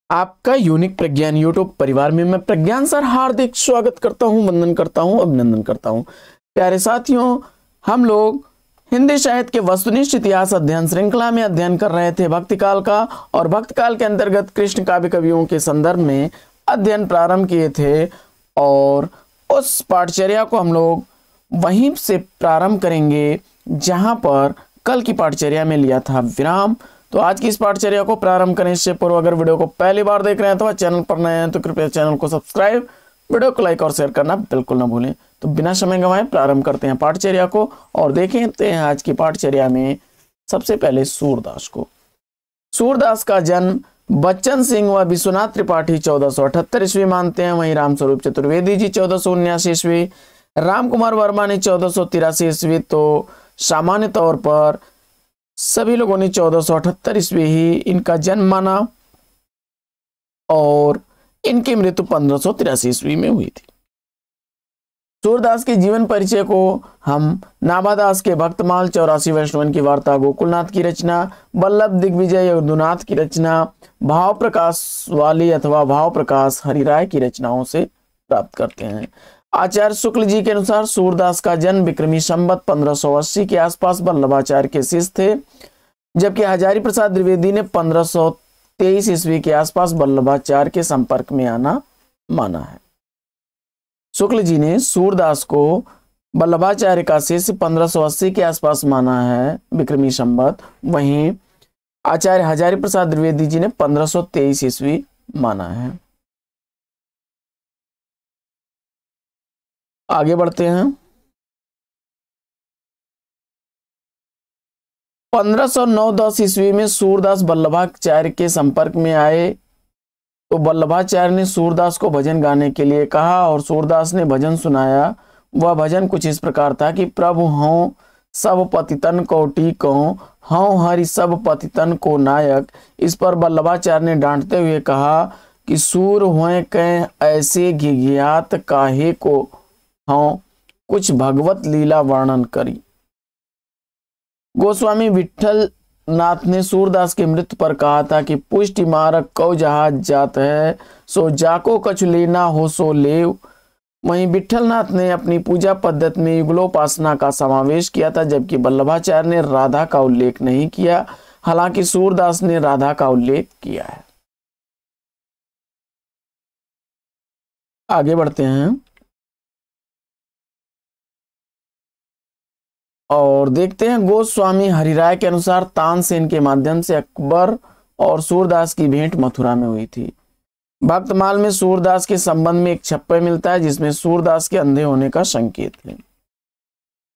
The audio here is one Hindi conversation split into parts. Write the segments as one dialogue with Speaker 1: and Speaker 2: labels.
Speaker 1: आपका यूनिक प्रज्ञान यूट्यूब परिवार में मैं प्रज्ञान सर हार्दिक स्वागत करता हूं, वंदन करता हूं, अभिनंदन करता हूं। प्यारे साथियों, हम लोग हिंदी साहित्य के वस्तुनिष्ठ इतिहास अध्ययन श्रृंखला में अध्ययन कर रहे थे भक्ति काल का, और भक्ति काल के अंतर्गत कृष्ण काव्य कवियों के संदर्भ में अध्ययन प्रारंभ किए थे, और उस पाठचर्या को हम लोग वहीं से प्रारंभ करेंगे जहां पर कल की पाठचर्या में लिया था विराम। तो आज की इस पाठचर्या को प्रारंभ करने से पूर्व अगर वीडियो को पहली बार देख रहे हैं अथवा चैनल पर नए हैं तो कृपया चैनल को सब्सक्राइब, वीडियो को लाइक और शेयर करना बिल्कुल ना भूलें। तो बिना समय गंवाए प्रारंभ करते हैं पाठचर्या को और देखें आज की पाठचर्या में सबसे पहले सूरदास को। सूरदास का जन्म बच्चन सिंह व विश्वनाथ त्रिपाठी 1478 ईस्वी मानते हैं। वहीं रामस्वरूप चतुर्वेदी जी 1479 ईस्वी, राम कुमार वर्मा ने 1483 ईस्वी। तो सामान्य तौर पर सभी लोगों ने 1478 ईस्वी ही इनका जन्म माना और इनकी मृत्यु 1583 ईस्वी में हुई थी। सूरदास के जीवन परिचय को हम नाभादास के भक्तमाल, 84 वैष्णवन की वार्ता, गोकुलनाथ की रचना, बल्लभ दिग्विजय यदुनाथ की रचना, भाव प्रकाश वाली अथवा भाव प्रकाश हरिराय की रचनाओं से प्राप्त करते हैं। आचार्य शुक्ल जी के अनुसार सूरदास का जन्म विक्रमी संवत 1580 के आसपास वल्लभाचार्य के शिष्य थे, जबकि हजारी प्रसाद द्विवेदी ने 1523 ईस्वी के आसपास वल्लभाचार्य के संपर्क में आना माना है। शुक्ल जी ने सूरदास को वल्लभाचार्य का शिष्य 1580 के आसपास माना है विक्रमी संवत, वहीं आचार्य हजारी प्रसाद द्विवेदी जी ने 1523 ईस्वी माना है। आगे बढ़ते हैं। 1509-10 ईस्वी में सूरदास वल्लभाचार्य के संपर्क में आए, तो वल्लभाचार्य ने सूरदास को भजन गाने के लिए कहा और सूरदास ने भजन सुनाया। वह भजन कुछ इस प्रकार था कि प्रभु हूँ सब पतितन को टीको, हूँ हरि सब पतितन को नायक। इस पर वल्लभाचार्य ने डांटते हुए कहा कि सूर हुए कह ऐसे घिघियात काहे को, हाँ कुछ भगवत लीला वर्णन करी। गोस्वामी विठल नाथ ने सूरदास की मृत्यु पर कहा था कि पुष्टि मारक कौ जहाज जात है, सो जाको कछु लेना हो सो लेव। वहीं विठल नाथ ने अपनी पूजा पद्धति में युगलोपासना का समावेश किया था, जबकि वल्लभाचार्य ने राधा का उल्लेख नहीं किया, हालांकि सूरदास ने राधा का उल्लेख किया है। आगे बढ़ते हैं और देखते हैं गोस्वामी हरिराय के अनुसार तानसेन के माध्यम से अकबर और सूरदास की भेंट मथुरा में हुई थी। भक्तमाल में सूरदास के संबंध में एक छप्पर मिलता है जिसमें सूरदास के अंधे होने का संकेत है।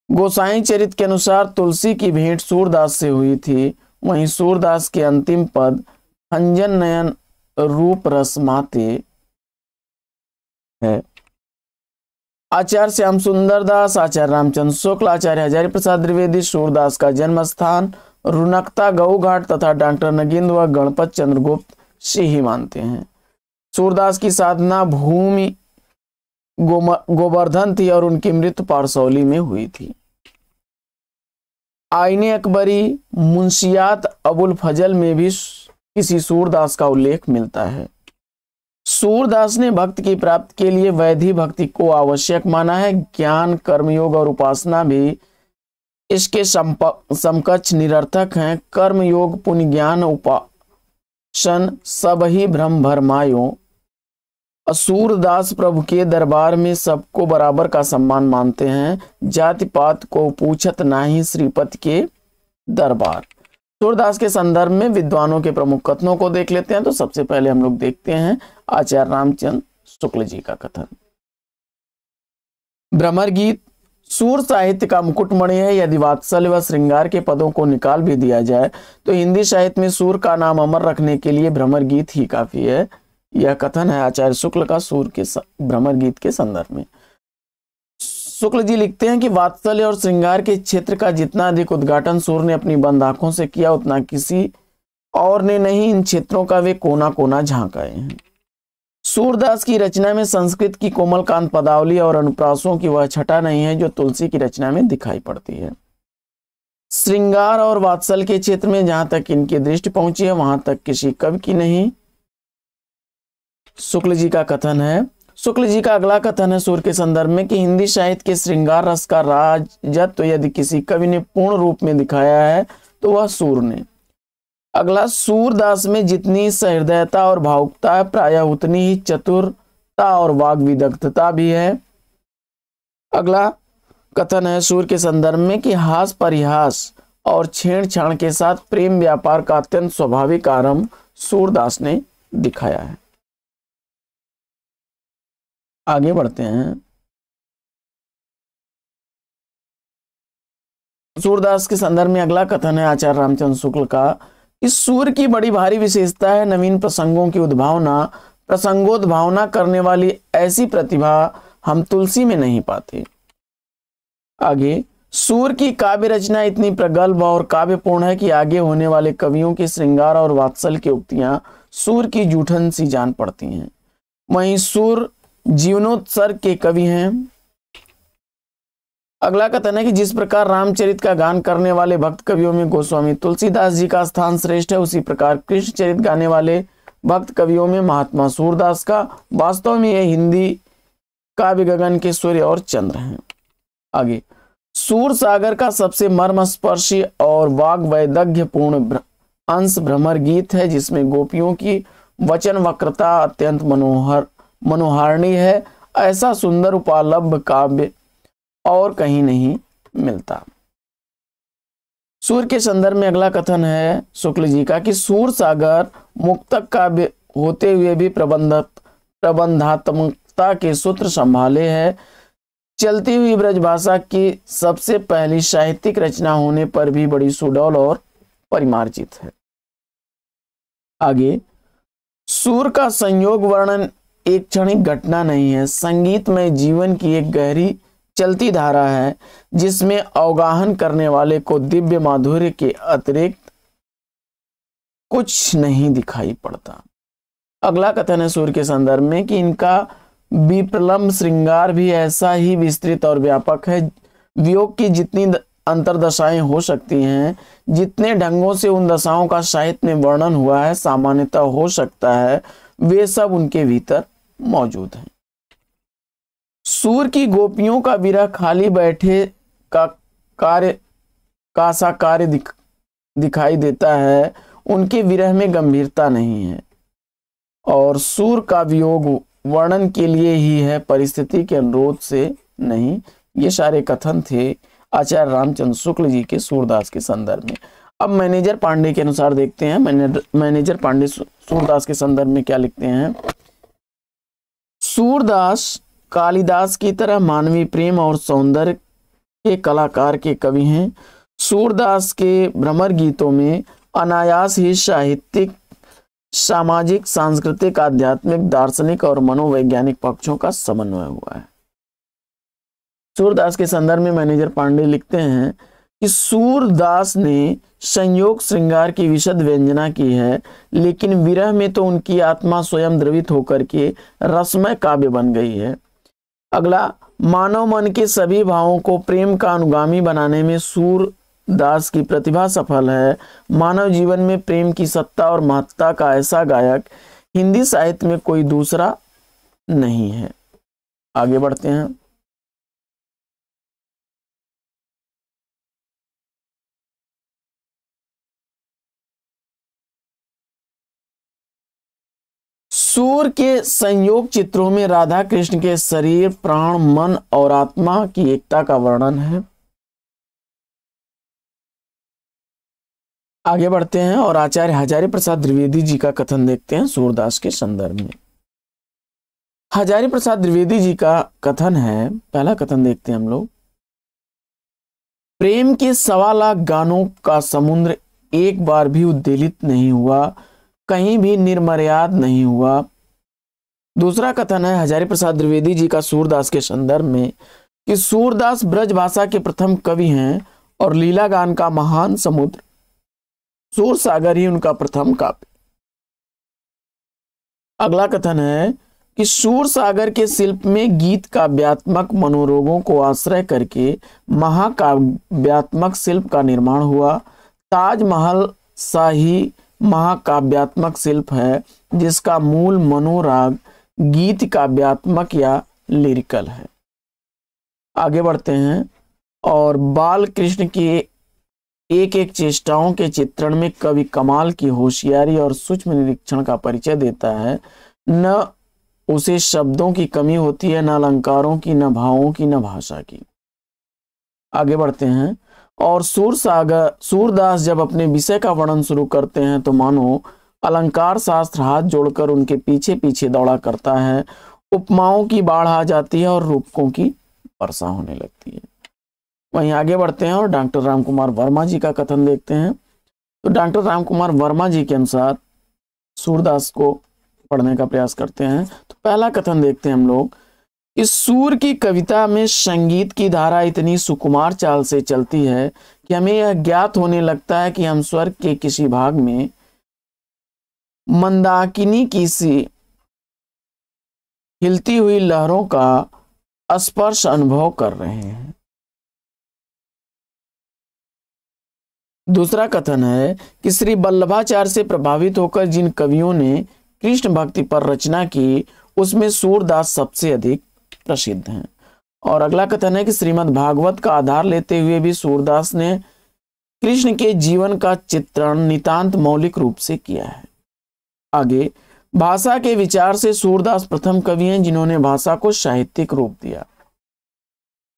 Speaker 1: गोसाई चरित के अनुसार तुलसी की भेंट सूरदास से हुई थी। वहीं सूरदास के अंतिम पद अंजन नयन रूप रस माते है। आचार्य श्याम सुंदर दास, आचार्य रामचंद्र शुक्ल, आचार्य हजारी प्रसाद द्विवेदी सूरदास का जन्म स्थान रुनकता गऊ घाट तथा डॉक्टर नगेंद्र व गणपत चंद्रगुप्त से ही मानते हैं। सूरदास की साधना भूमि गोवर्धन थी और उनकी मृत्यु पारसौली में हुई थी। आईने अकबरी मुंशियात अबुल फजल में भी किसी सूरदास का उल्लेख मिलता है। सूरदास ने भक्त की प्राप्ति के लिए वैधि भक्ति को आवश्यक माना है। ज्ञान, कर्मयोग और उपासना भी इसके समकक्ष निरर्थक हैं। कर्मयोग, पुण्य, ज्ञान, उपासन सब ही भ्रम भरमायो। सूरदास प्रभु के दरबार में सबको बराबर का सम्मान मानते हैं, जाति पात को पूछत नाही श्रीपति के दरबार। सूरदास के संदर्भ में विद्वानों के प्रमुख कथनों को देख लेते हैं। तो सबसे पहले हम लोग देखते हैं आचार्य रामचंद्र शुक्ल जी का कथन। भ्रमर गीत सूर साहित्य का मुकुटमणि है। यदि वात्सल्य व श्रृंगार के पदों को निकाल भी दिया जाए तो हिंदी साहित्य में सूर का नाम अमर रखने के लिए भ्रमर गीत ही काफी है। यह कथन है आचार्य शुक्ल का सूर के भ्रमर गीत के संदर्भ में। शुक्ल जी लिखते हैं कि वात्सल्य और श्रृंगार के क्षेत्र का जितना अधिक उद्घाटन सूर ने अपनी बंद आंखों से किया उतना किसी और ने नहीं। इन क्षेत्रों का वे कोना कोना झांक आए हैं। सूरदास की रचना में संस्कृत की कोमल कांत पदावली और अनुप्रासों की वह छटा नहीं है जो तुलसी की रचना में दिखाई पड़ती है। श्रृंगार और वात्सल के क्षेत्र में जहां तक इनकी दृष्टि पहुंची है वहां तक किसी कवि की नहीं। शुक्ल जी का कथन है। शुक्ल जी का अगला कथन है सूर के संदर्भ में कि हिंदी साहित्य के श्रृंगार रस का राजत्व यदि किसी कवि ने पूर्ण रूप में दिखाया है तो वह सूर ने। अगला, सूरदास में जितनी सहृदयता और भावुकता है प्रायः उतनी ही चतुरता और वाग विदग्धता भी है। अगला कथन है सूर के संदर्भ में कि हास परिहास और छेड़छाड़ के साथ प्रेम व्यापार का अत्यंत स्वाभाविक आरंभ सूरदास ने दिखाया है। आगे बढ़ते हैं। सूरदास के संदर्भ में अगला कथन है आचार्य रामचंद्र शुक्ल का, इस सूर की बड़ी भारी विशेषता है नवीन प्रसंगों की उद्भावना, प्रसंगोद्भावना करने वाली ऐसी प्रतिभा हम तुलसी में नहीं पाते। आगे, सूर की काव्य रचना इतनी प्रगल्भ और काव्यपूर्ण है कि आगे होने वाले कवियों के श्रृंगार और वात्सल्य की उक्तियां सूर की जूठन सी जान पड़ती हैं। वहीं सूर जीवनोत्सर्ग के कवि हैं। अगला कथन है कि जिस प्रकार रामचरित का गान करने वाले भक्त कवियों में गोस्वामी तुलसीदास जी का स्थान श्रेष्ठ है, उसी प्रकार कृष्ण चरित गाने वाले भक्त कवियों में महात्मा सूरदास का। वास्तव में यह हिंदी काव्य गगन के सूर्य और चंद्र हैं। आगे, सूर सागर का सबसे मर्मस्पर्शी और वाग वैदग्ध्य पूर्ण अंश भ्रमर गीत है, जिसमें गोपियों की वचन वक्रता अत्यंत मनोहारणी है। ऐसा सुंदर उपालब्ध काव्य और कहीं नहीं मिलता। सूर के संदर्भ में अगला कथन है शुक्ल जी का कि सूर सागर मुक्तक काव्य होते हुए भी प्रबंधात्मकता के सूत्र संभाले है। चलती हुई ब्रजभाषा की सबसे पहली साहित्यिक रचना होने पर भी बड़ी सुडौल और परिमार्जित है। आगे, सूर का संयोग वर्णन एक क्षणिक घटना नहीं है, संगीतमय जीवन की एक गहरी चलती धारा है, जिसमें अवगाहन करने वाले को दिव्य माधुर्य के अतिरिक्त कुछ नहीं दिखाई पड़ता। अगला कथन है सूर के संदर्भ में कि इनका विप्रलंब श्रृंगार भी ऐसा ही विस्तृत और व्यापक है। वियोग की जितनी अंतरदशाएं हो सकती हैं, जितने ढंगों से उन दशाओं का साहित्य में वर्णन हुआ है, सामान्यतः हो सकता है वे सब उनके भीतर मौजूद हैं। सूर की गोपियों का विरह खाली बैठे का सा कार्य दिखाई देता है, उनके विरह में गंभीरता नहीं है। और सूर का वियोग वर्णन के लिए ही है, परिस्थिति के अनुरोध से नहीं। ये सारे कथन थे आचार्य रामचंद्र शुक्ल जी के सूरदास के संदर्भ में। अब मैनेजर पांडे के अनुसार देखते हैं मैनेजर पांडे सूरदास के संदर्भ में क्या लिखते हैं। सूरदास कालिदास की तरह मानवीय प्रेम और सौंदर्य के कलाकार के कवि हैं। सूरदास के भ्रमर गीतों में अनायास ही साहित्यिक, सामाजिक, सांस्कृतिक, आध्यात्मिक, दार्शनिक और मनोवैज्ञानिक पक्षों का समन्वय हुआ है। सूरदास के संदर्भ में मैनेजर पांडे लिखते हैं कि सूरदास ने संयोग श्रृंगार की विशद व्यंजना की है, लेकिन विरह में तो उनकी आत्मा स्वयं द्रवित होकर के रसमय काव्य बन गई है। अगला, मानव मन के सभी भावों को प्रेम का अनुगामी बनाने में सूरदास की प्रतिभा सफल है। मानव जीवन में प्रेम की सत्ता और महत्ता का ऐसा गायक हिंदी साहित्य में कोई दूसरा नहीं है। आगे बढ़ते हैं। सूर के संयोग चित्रों में राधा कृष्ण के शरीर, प्राण, मन और आत्मा की एकता का वर्णन है। आगे बढ़ते हैं और आचार्य हजारी प्रसाद द्विवेदी जी का कथन देखते हैं सूरदास के संदर्भ में। हजारी प्रसाद द्विवेदी जी का कथन है, पहला कथन देखते हैं हम लोग। प्रेम के 1.25 लाख गानों का समुद्र एक बार भी उद्वेलित नहीं हुआ, कहीं भी निर्मर्याद नहीं हुआ। दूसरा कथन है हजारी प्रसाद द्विवेदी जी का सूरदास के संदर्भ में कि सूरदास ब्रज भाषा के प्रथम कवि हैं और लीला गान का महान समुद्र सूर सागर ही उनका प्रथम काव्य। अगला कथन है कि सूर सागर के शिल्प में गीत काव्यात्मक मनोरोगों को आश्रय करके महाकाव्यात्मक शिल्प का निर्माण हुआ। ताजमहल शाही महाकाव्यात्मक शिल्प है जिसका मूल मनोराग गीत काव्यात्मक या लिरिकल है। आगे बढ़ते हैं और बाल कृष्ण की एक एक चेष्टाओं के चित्रण में कवि कमाल की होशियारी और सूक्ष्म निरीक्षण का परिचय देता है। न उसे शब्दों की कमी होती है, न अलंकारों की, न भावों की, न भाषा की। आगे बढ़ते हैं और सूरदास जब अपने विषय का वर्णन शुरू करते हैं तो मानो अलंकार शास्त्र हाथ जोड़कर उनके पीछे पीछे दौड़ा करता है। उपमाओं की बाढ़ आ जाती है और रूपकों की वर्षा होने लगती है। वहीं आगे बढ़ते हैं और डॉक्टर रामकुमार वर्मा जी का कथन देखते हैं। तो डॉक्टर रामकुमार वर्मा जी के अनुसार सूरदास को पढ़ने का प्रयास करते हैं। तो पहला कथन देखते हैं हम लोग। इस सूर की कविता में संगीत की धारा इतनी सुकुमार चाल से चलती है कि हमें यह ज्ञात होने लगता है कि हम स्वर्ग के किसी भाग में मंदाकिनी की सी हिलती हुई लहरों का स्पर्श अनुभव कर रहे हैं। दूसरा कथन है कि श्री वल्लभाचार्य से प्रभावित होकर जिन कवियों ने कृष्ण भक्ति पर रचना की उसमें सूरदास सबसे अधिक प्रसिद्ध हैं। और अगला कथन है कि श्रीमद् भागवत का आधार लेते हुए भी सूरदास ने कृष्ण के जीवन का चित्रण नितांत मौलिक रूप से किया है। आगे भाषा के विचार से सूरदास प्रथम कवि हैं जिन्होंने भाषा को साहित्यिक रूप दिया।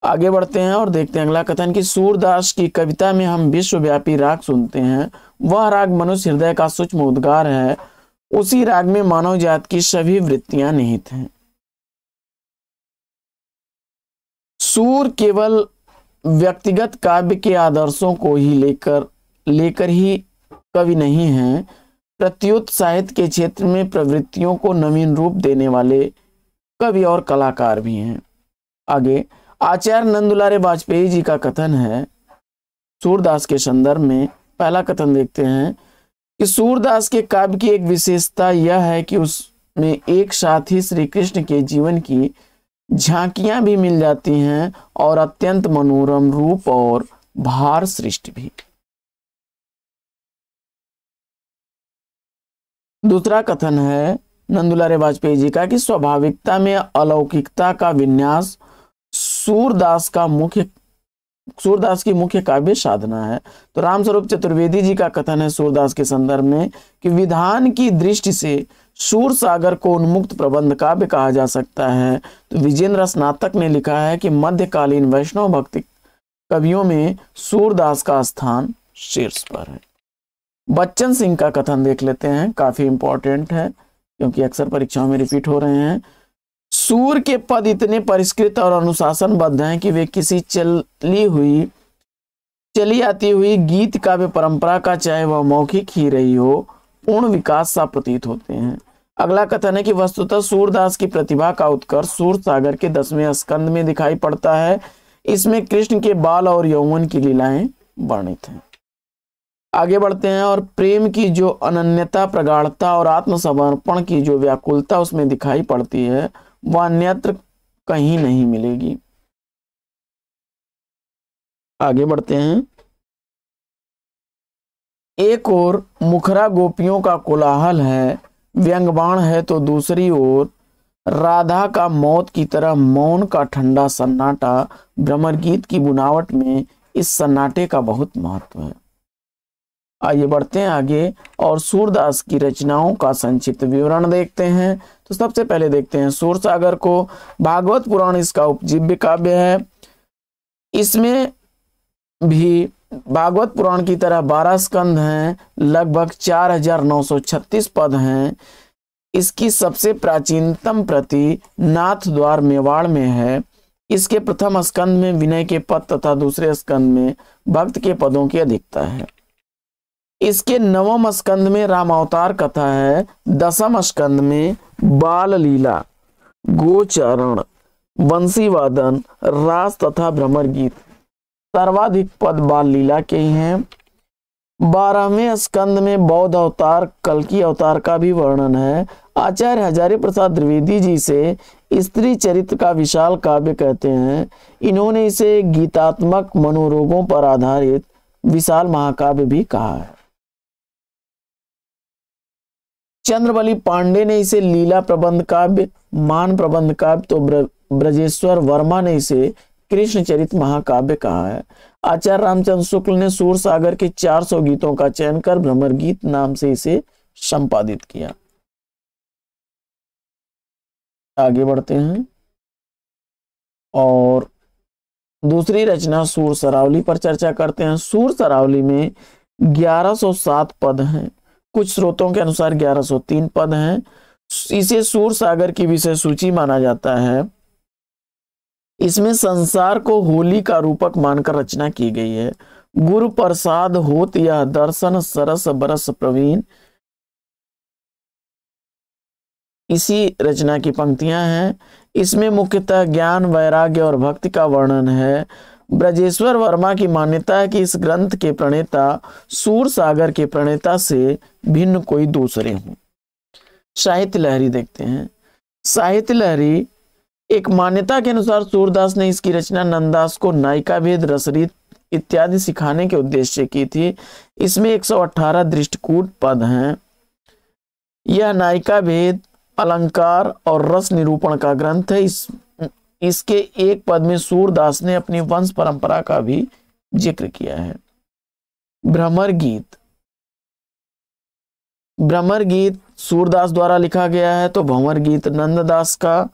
Speaker 1: आगे बढ़ते हैं और देखते हैं अगला कथन कि सूरदास की कविता में हम विश्वव्यापी राग सुनते हैं। वह राग मनुष्य हृदय का सूक्ष्म उद्गार है। उसी राग में मानव जात की सभी वृत्तियां निहित हैं। सूर केवल व्यक्तिगत काव्य के आदर्शों को ही लेकर ही कवि नहीं है, प्रत्युत साहित्य के क्षेत्र में प्रवृत्तियों को नवीन रूप देने वाले कवि और कलाकार भी हैं। आगे आचार्य नंदुलारे वाजपेयी जी का कथन है सूरदास के संदर्भ में। पहला कथन देखते हैं कि सूरदास के काव्य की एक विशेषता यह है कि उसमें एक साथ ही श्री कृष्ण के जीवन की झांकियां भी मिल जाती हैं और अत्यंत मनोरम रूप और भार सृष्टि भी। दूसरा कथन है नंदुलारे वाजपेयी जी का कि स्वाभाविकता में अलौकिकता का विन्यास सूरदास की मुख्य काव्य साधना है। तो रामस्वरूप चतुर्वेदी जी का कथन है सूरदास के संदर्भ में कि विधान की दृष्टि से सूर सागर को उन्मुक्त प्रबंध काव्य कहा जा सकता है। तो विजेंद्र स्नातक ने लिखा है कि मध्यकालीन वैष्णव भक्ति कवियों में सूरदास का स्थान शीर्ष पर है। बच्चन सिंह का कथन देख लेते हैं, काफी इंपॉर्टेंट है क्योंकि अक्सर परीक्षाओं में रिपीट हो रहे हैं। सूर के पद इतने परिष्कृत और अनुशासनबद्ध हैं कि वे किसी चली आती हुई गीत काव्य परंपरा का, चाहे वह मौखिक ही रही हो, पूर्ण विकास सा प्रतीत होते हैं। अगला कथन है कि वस्तुतः सूरदास की प्रतिभा का उत्कर्ष सूर सागर के 10वें स्कंद में दिखाई पड़ता है। इसमें कृष्ण के बाल और यौवन की लीलाएं वर्णित हैं। आगे बढ़ते हैं और प्रेम की जो अनन्यता, प्रगाढ़ता और आत्मसमर्पण की जो व्याकुलता उसमें दिखाई पड़ती है वह अन्यत्र कहीं नहीं मिलेगी। आगे बढ़ते हैं। एक ओर मुखरा गोपियों का कोलाहल है, व्यंग्यबाण है, तो दूसरी ओर राधा का मौत की तरह मौन का ठंडा सन्नाटा। भ्रमर गीत की बुनावट में इस सन्नाटे का बहुत महत्व है। आइए बढ़ते हैं आगे और सूरदास की रचनाओं का संक्षिप्त विवरण देखते हैं। तो सबसे पहले देखते हैं सूरसागर को। भागवत पुराण इसका उपजीव्य काव्य है। इसमें भी भागवत पुराण की तरह 12 स्कंद हैं, लगभग 4936 पद हैं। इसकी सबसे प्राचीनतम प्रति नाथ द्वार मेवाड़ में है। इसके प्रथम स्कंद में विनय के पद तथा दूसरे स्कंद में भक्त के पदों की अधिकता है। इसके 9वें स्कंद में रामावतार कथा है। 10वें स्कंद में बाल लीला, गोचारण, बंसी वादन, रास तथा भ्रमर गीत, सर्वाधिक पद बाल लीला के ही हैं। 12वें स्कंद में बौद्ध अवतार, कल्कि अवतार का भी वर्णन है। आचार्य हजारी प्रसाद द्विवेदी जी से स्त्री चरित्र का विशाल काव्य कहते हैं। इन्होंने इसे गीतात्मक मनोरोगों पर आधारित विशाल महाकाव्य भी कहा है। चंद्रबली पांडे ने इसे लीला प्रबंध काव्य, मान प्रबंध काव्य, तो ब्रजेश्वर वर्मा ने इसे कृष्णचरित महाकाव्य कहा है। आचार्य रामचंद्र शुक्ल ने सूर सागर के 400 गीतों का चयन कर भ्रमर गीत नाम से इसे संपादित किया। आगे बढ़ते हैं और दूसरी रचना सूर सरावली पर चर्चा करते हैं। सूर सरावली में 1107 पद हैं, कुछ स्रोतों के अनुसार 1103 पद हैं। इसे सूर सागर की विषय सूची माना जाता है। इसमें संसार को होली का रूपक मानकर रचना की गई है। गुरु प्रसाद होत यह दर्शन सरस बरस प्रवीण, इसी रचना की पंक्तियां हैं। इसमें मुख्यतः ज्ञान, वैराग्य और भक्ति का वर्णन है। ब्रजेश्वर वर्मा की मान्यता है कि इस ग्रंथ के प्रणेता सूर सागर के प्रणेता से भिन्न कोई दूसरे हों। साहित्य लहरी देखते हैं। साहित्य लहरी एक मान्यता के अनुसार सूरदास ने इसकी रचना नंददास को नायिका भेद, रसरीत इत्यादि सिखाने के उद्देश्य से की थी। इसमें 118 दृष्टिकूट पद हैं। यह नायिका भेद, अलंकार और रस निरूपण का ग्रंथ है। इसके एक पद में सूरदास ने अपनी वंश परंपरा का भी जिक्र किया है। भ्रमर गीत, भ्रमर गीत सूरदास द्वारा लिखा गया है, तो भंवर गीत नंददास का,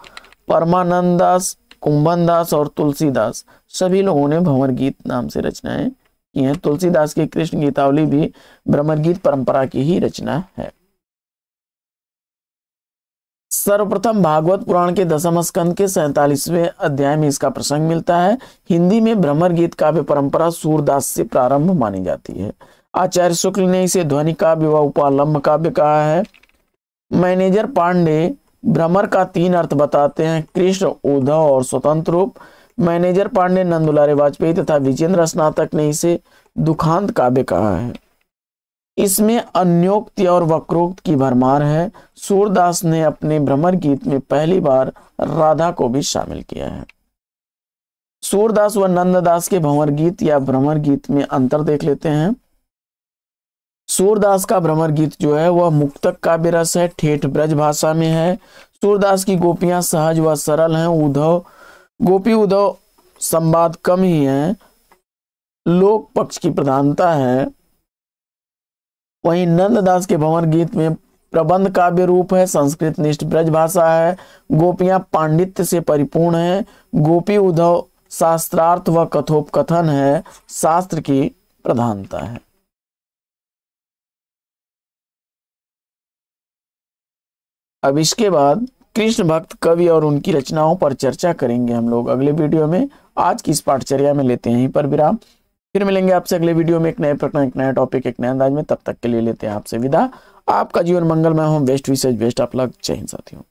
Speaker 1: परमानंद दास, कुंभन दास और तुलसीदास सभी लोगों ने भंवर गीत नाम से रचनाएं की हैं। तुलसीदास की कृष्ण गीतावली भी भ्रमर गीत परंपरा की ही रचना है। सर्वप्रथम भागवत पुराण के 10वें स्कंद के 47वें अध्याय में इसका प्रसंग मिलता है। हिंदी में भ्रमर गीत काव्य परंपरा सूरदास से प्रारंभ मानी जाती है। आचार्य शुक्ल ने इसे ध्वनि काव्य व उपालंब काव्य कहा है। मैनेजर पांडे भ्रमर का 3 अर्थ बताते हैं, कृष्ण, उद्धव और स्वतंत्र रूप। मैनेजर पांडे, नंदुलारे वाजपेयी तथा विजेंद्र स्नातक ने इसे दुखांत काव्य कहा है। इसमें अन्योक्ति और वक्रोक्त की भरमार है। सूरदास ने अपने भ्रमर गीत में पहली बार राधा को भी शामिल किया है। सूरदास व नंददास के भंवर गीत या भ्रमर गीत में अंतर देख लेते हैं। सूरदास का भ्रमर गीत जो है वह मुक्तक काव्य रस है, ठेठ ब्रज भाषा में है। सूरदास की गोपियां सहज व सरल हैं। गोपी उद्धव संवाद कम ही है, लोक पक्ष की प्रधानता है। वहीं नंददास के भंवर गीत में प्रबंध काव्य रूप है, संस्कृत निष्ठ ब्रज भाषा है। गोपियां पांडित्य से परिपूर्ण है। गोपी उद्धव शास्त्रार्थ व कथोपकथन है, शास्त्र की प्रधानता है। अब इसके बाद कृष्ण भक्त कवि और उनकी रचनाओं पर चर्चा करेंगे हम लोग अगले वीडियो में। आज की इस पाठचर्या में लेते हैं यहीं पर विराम। फिर मिलेंगे आपसे अगले वीडियो में एक नए प्रकरण, एक नया टॉपिक, एक नए अंदाज में। तब तक के लिए लेते हैं आपसे विदा। आपका जीवन मंगलमय हो। बेस्ट विशेष, बेस्ट ऑफ लक। जय हिंद साथियों।